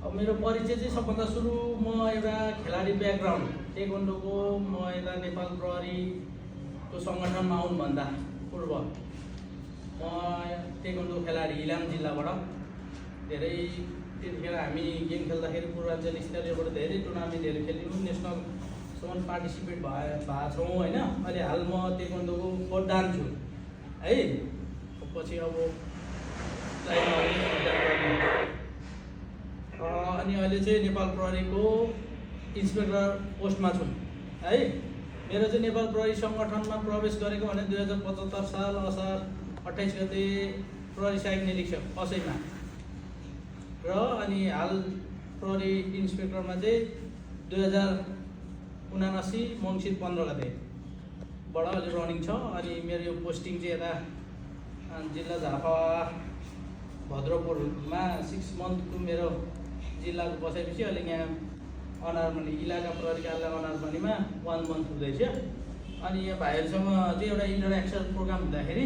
अब मेरो परिचय चाहिँ सबभन्दा सुरु म एउटा खेलाडी ब्याकग्राउन्ड टेक्वान्डोको म यता नेपाल प्रहरीको सङ्गठनमा आउनुभन्दा पूर्व म टेक्वान्डो खेलाडी इलाम जिल्लाबाट धेरै त्यतिखेर हामी गेम खेल्दाखेरि पूर्वाञ्चल स्तरीयबाट धेरै टुर्नामेन्टहरू खेल्यौँ, नेसनलसम्म पार्टिसिपेट भएको छौँ होइन। अहिले हाल म टेक्वान्डोको कोचडान छु है। पछि अब अनि अहिले चाहिँ नेपाल प्रहरीको इन्सपेक्टर पोस्टमा छु है। मेरो चाहिँ नेपाल प्रहरी सङ्गठनमा प्रवेश गरेको भने 2075 साल असार 28 गते प्रहरी सहायक निरीक्षक असैमा र अनि हाल प्रहरी इन्सपेक्टरमा चाहिँ 2079 मङ्सिर 15 गतेबाट अहिले रनिङ छ। अनि मेरो यो पोस्टिङ चाहिँ यता जिल्ला झापा भद्रपुरमा 6 मन्थको मेरो जिल्लाको बसेपछि अहिले यहाँ अनारमनी इलाका प्रहरी कार्यालय अनारमनीमा 1 मन्थ हुँदैछ। अनि यहाँ भाइहरूसँग चाहिँ एउटा इन्टरेक्सन प्रोग्राम हुँदाखेरि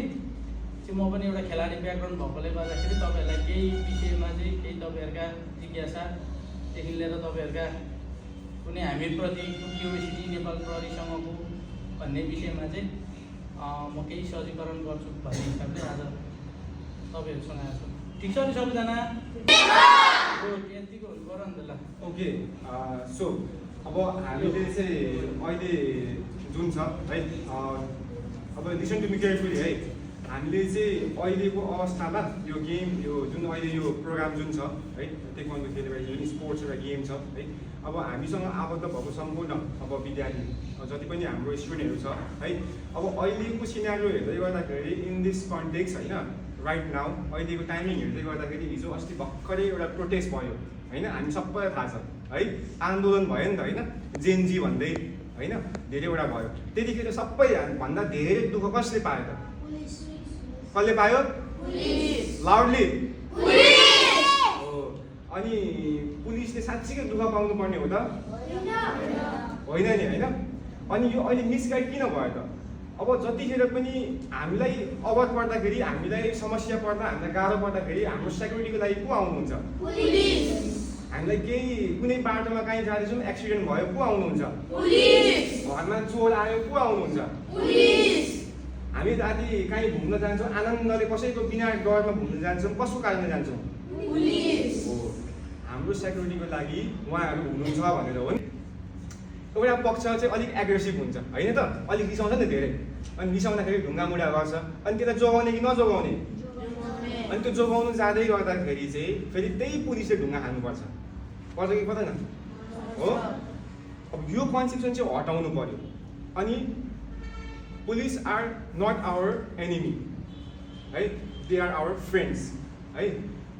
चाहिँ म पनि एउटा खेलाडी ब्याकग्राउन्ड भएकोले गर्दाखेरि तपाईँहरूलाई केही विषयमा चाहिँ केही तपाईँहरूका जिज्ञासादेखि लिएर तपाईँहरूका कुनै हामीप्रति क्युरियोसिटी नेपाल प्रहरीसँगको भन्ने विषयमा चाहिँ म केही सहजीकरण गर्छु भन्ने हिसाबले आज तपाईँहरूसँग आएको छु। ठिक छ नि सबैजना? यतिको गर नि त ल। ओके, सो अब हामीले चाहिँ अहिले जुन छ है, अब लिसन टु मी केयरफुली है, हामीले चाहिँ अहिलेको अवस्थामा यो गेम यो जुन अहिले यो प्रोग्राम जुन छ है, टेक्वान्डो खेलेर जुन स्पोर्ट्स एउटा गेम छ है, अब हामीसँग आबद्ध भएको सम्पूर्ण अब विद्यार्थी जति पनि हाम्रो स्टुडेन्टहरू छ है, अब अहिलेको सिनारियो हेर्दै गर्दाखेरि इन दिस कन्टेक्स्ट होइन, राइट नाउ अहिलेको टाइमिङ हेर्दै गर्दाखेरि हिजो अस्ति भर्खरै एउटा प्रोटेस्ट भयो होइन, हामी सबैलाई थाहा छ है, आन्दोलन भयो नि त होइन, जेनजी भन्दै होइन, धेरैवटा भयो। त्यतिखेर सबै भन्दा धेरै दुःख कसले पायो त? कसले पायो? लाउडली हो। अनि पुलिसले साँच्चीकै दुःख पाउनु पर्ने हो त? होइन नि होइन। अनि यो अहिले मिसगाइड किन भयो त? अब जतिखेर पनि हामीलाई अवध पर्दाखेरि, हामीलाई समस्या पर्दा, हामीलाई गाह्रो पर्दाखेरि हाम्रो सेक्युरिटीको लागि को आउनुहुन्छ? हामीलाई केही कुनै बाटोमा कहीँ जाँदैछौँ, एक्सिडेन्ट भयो, को आउनुहुन्छ? घरमा चोर आयो, को आउनुहुन्छ? हामी राति कहीँ घुम्न जान्छौँ, आनन्दले कसैको बिना डरमा घुम्न जान्छौँ, कसको कारणले जान्छौँ? हो, हाम्रो सेक्युरिटीको लागि उहाँहरू हुनुहुन्छ भनेर हो नि। एउटा पक्ष चाहिँ अलिक एग्रेसिभ हुन्छ होइन त, अलिक रिसाउँछ नि धेरै, अनि रिसाउँदाखेरि ढुङ्गामुढा गर्छ, अनि त्यसलाई जोगाउने कि नजोगाउने? अनि त्यो जोगाउनु जाँदै गर्दाखेरि चाहिँ फेरि त्यही पुलिसले ढुङ्गा खानुपर्छ, पर्छ कि पर्दैन हो? अब यो कन्सेप्सन चाहिँ हटाउनु पर्यो। अनि police are not our enemy है, दे आर आवर फ्रेन्ड्स है।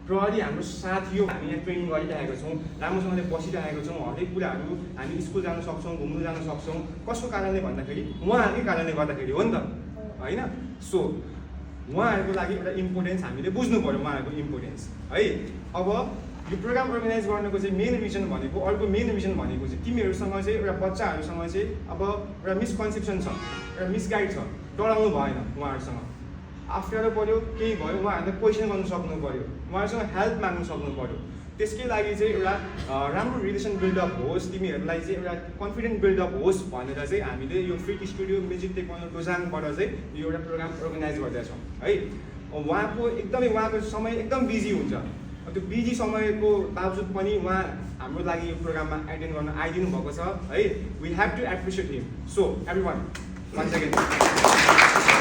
प्रहरी हाम्रो साथी हो, हामी यहाँ ट्रेनिङ गरिरहेको छौँ, राम्रोसँगले बसिरहेको छौँ, हरेक कुराहरू हामी स्कुल जान सक्छौँ, घुम्नु जान सक्छौँ, कसको कारणले भन्दाखेरि उहाँहरूकै कारणले गर्दाखेरि हो नि त होइन। सो उहाँहरूको लागि एउटा इम्पोर्टेन्स हामीले बुझ्नु पऱ्यो, उहाँहरूको इम्पोर्टेन्स है। अब यो प्रोग्राम अर्गनाइज गर्नुको चाहिँ मेन रिजन भनेको, अर्को मेन रिजन भनेको चाहिँ तिमीहरूसँग चाहिँ एउटा बच्चाहरूसँग चाहिँ अब एउटा मिसकन्सेप्सन छ, एउटा मिसगाइड छ, डराउनु भएन उहाँहरूसँग। अप्ठ्यारो पऱ्यो, केही भयो, उहाँहरूले क्वेसन गर्नु सक्नु पऱ्यो, उहाँहरूसँग हेल्प माग्नु सक्नु पऱ्यो। त्यसकै लागि चाहिँ एउटा राम्रो रिलेसन बिल्डअप होस्, तिमीहरूलाई चाहिँ एउटा कन्फिडेन्ट बिल्डअप होस् भनेर चाहिँ हामीले यो फिट स्टुडियो म्युजिक टेक्वान्डो डोजाङबाट चाहिँ यो एउटा प्रोग्राम अर्गनाइज गर्दैछौँ है। उहाँको समय एकदम बिजी हुन्छ, त्यो बिजी समयको बावजुद पनि उहाँ हाम्रो लागि यो प्रोग्राममा एटेन्ड गर्न आइदिनु भएको छ है। We have to appreciate him. So everyone, once again